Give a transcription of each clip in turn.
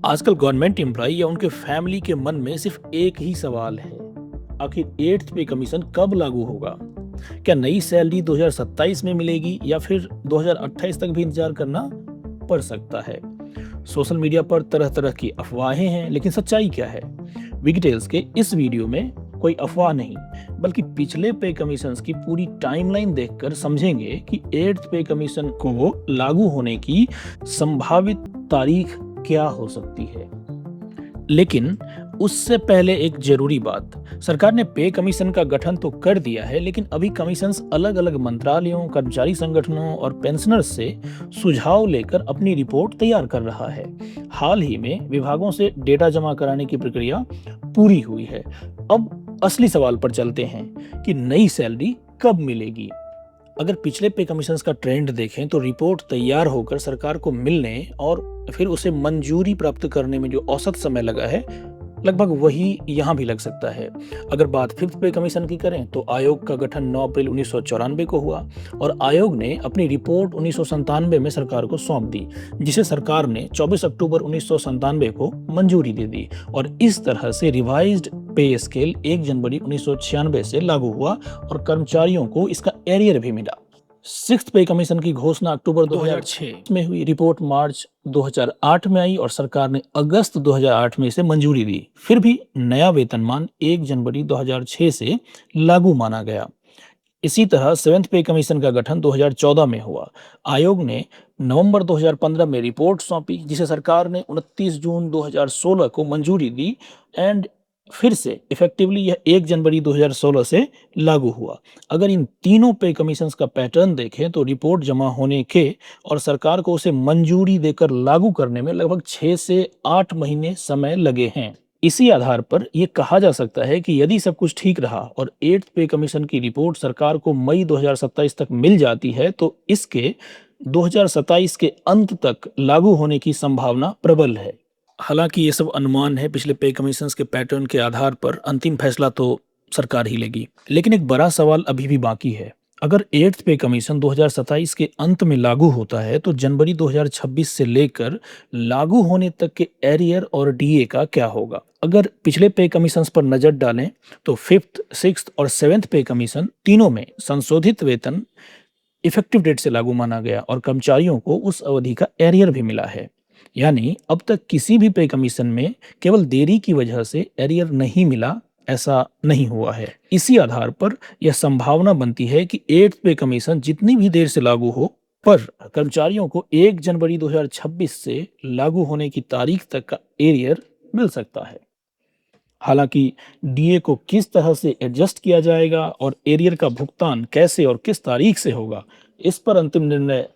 आजकल government employ या उनके फैमिली के मन में सिर्फ एक ही सवाल है, आखिर एट्थ पे कमीशन कब लागू होगा? क्या नई सैलरी 2027 में मिलेगी या फिर 2028 तक भी इंतजार करना पड़ सकता है? सोशल मीडिया पर तरह तरह की अफवाहें हैं, लेकिन सच्चाई क्या है? विगटेल्स के इस वीडियो में कोई अफवाह नहीं, बल्कि पिछले पे कमीशंस की पूरी टाइमलाइन देखकर समझेंगे कि एट्थ पे कमीशन को लागू होने की संभावित तारीख क्या हो सकती है। लेकिन उससे पहले एक जरूरी बात, सरकार ने पे कमीशन का गठन तो कर दिया है, लेकिन अभी कमीशंस अलग अलग मंत्रालयों, कर्मचारी संगठनों और पेंशनर्स से सुझाव लेकर अपनी रिपोर्ट तैयार कर रहा है। हाल ही में विभागों से डेटा जमा कराने की प्रक्रिया पूरी हुई है। अब असली सवाल पर चलते हैं कि नई सैलरी कब मिलेगी। अगर पिछले पे कमीशंस का ट्रेंड देखें तो रिपोर्ट तैयार होकर सरकार को मिलने और फिर उसे मंजूरी प्राप्त करने में जो औसत समय लगा है, लगभग वही यहाँ भी लग सकता है। अगर बात फिफ्थ पे कमीशन की करें तो आयोग का गठन 9 अप्रैल 1994 को हुआ और आयोग ने अपनी रिपोर्ट 1997 में सरकार को सौंप दी, जिसे सरकार ने 24 अक्टूबर 1997 को मंजूरी दे दी और इस तरह से रिवाइज्ड पे स्केल 1 जनवरी 1996 से लागू हुआ और कर्मचारियों को इसका एरियर भी मिला। सिक्स्थ पे कमीशन की घोषणा अक्टूबर 2006 में हुई, रिपोर्ट मार्च 2008 में आई और सरकार ने अगस्त 2008 में इसे मंजूरी दी। फिर भी नया वेतनमान 1 जनवरी 2006 से लागू माना गया। इसी तरह सेवेंथ पे कमीशन का गठन 2014 में हुआ। आयोग ने नवंबर 2015 में रिपोर्ट सौंपी, जिसे सरकार ने 29 जून 2016 को मंजूरी दी एंड फिर से इफेक्टिवली यह 1 जनवरी 2016 से लागू हुआ। अगर इन तीनों पे कमीशंस का पैटर्न देखें तो रिपोर्ट जमा होने के और सरकार को उसे मंजूरी देकर लागू करने में लगभग 6 से 8 महीने समय लगे हैं। इसी आधार पर यह कहा जा सकता है कि यदि सब कुछ ठीक रहा और एट्थ पे कमीशन की रिपोर्ट सरकार को मई 2027 तक मिल जाती है तो इसके 2027 के अंत तक लागू होने की संभावना प्रबल है। हालांकि ये सब अनुमान है, पिछले पे कमीशंस के पैटर्न के आधार पर अंतिम फैसला तो सरकार ही लेगी। लेकिन एक बड़ा सवाल अभी भी बाकी है। अगर एट्थ पे कमीशन 2027 के अंत में लागू होता है तो जनवरी 2026 से लेकर लागू होने तक के एरियर और डीए का क्या होगा? अगर पिछले पे कमीशंस पर नजर डालें तो फिफ्थ, सिक्स्थ और सेवेंथ पे कमीशन तीनों में संशोधित वेतन इफेक्टिव डेट से लागू माना गया और कर्मचारियों को उस अवधि का एरियर भी मिला है। यानी अब तक किसी भी पे कमीशन में केवल देरी की वजह से एरियर नहीं मिला, ऐसा नहीं हुआ है। इसी आधार पर यह संभावना बनती है कि एट्थ पे कमीशन जितनी भी देर से लागू हो, पर कर्मचारियों को 1 जनवरी 2026 से लागू होने की तारीख तक का एरियर मिल सकता है। हालांकि डीए को किस तरह से एडजस्ट किया जाएगा और एरियर का भुगतान कैसे और किस तारीख से होगा, इस पर अंतिम निर्णय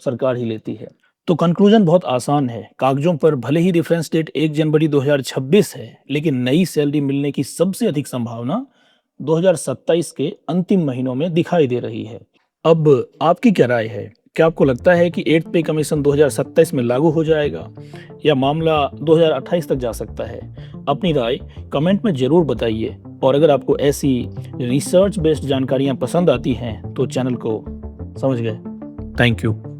सरकार ही लेती है। तो कंक्लूजन बहुत आसान है। कागजों पर भले ही रेफरेंस डेट 1 जनवरी 2026 है, लेकिन नई सैलरी मिलने की सबसे अधिक संभावना 2027 के अंतिम महीनों में दिखाई दे रही है। अब आपकी क्या राय है? क्या आपको लगता है कि एट्थ पे कमीशन 2027 में लागू हो जाएगा या मामला 2028 तक जा सकता है? अपनी राय कमेंट में जरूर बताइए और अगर आपको ऐसी रिसर्च बेस्ड जानकारियां पसंद आती हैं तो चैनल को समझ गए। Thank you.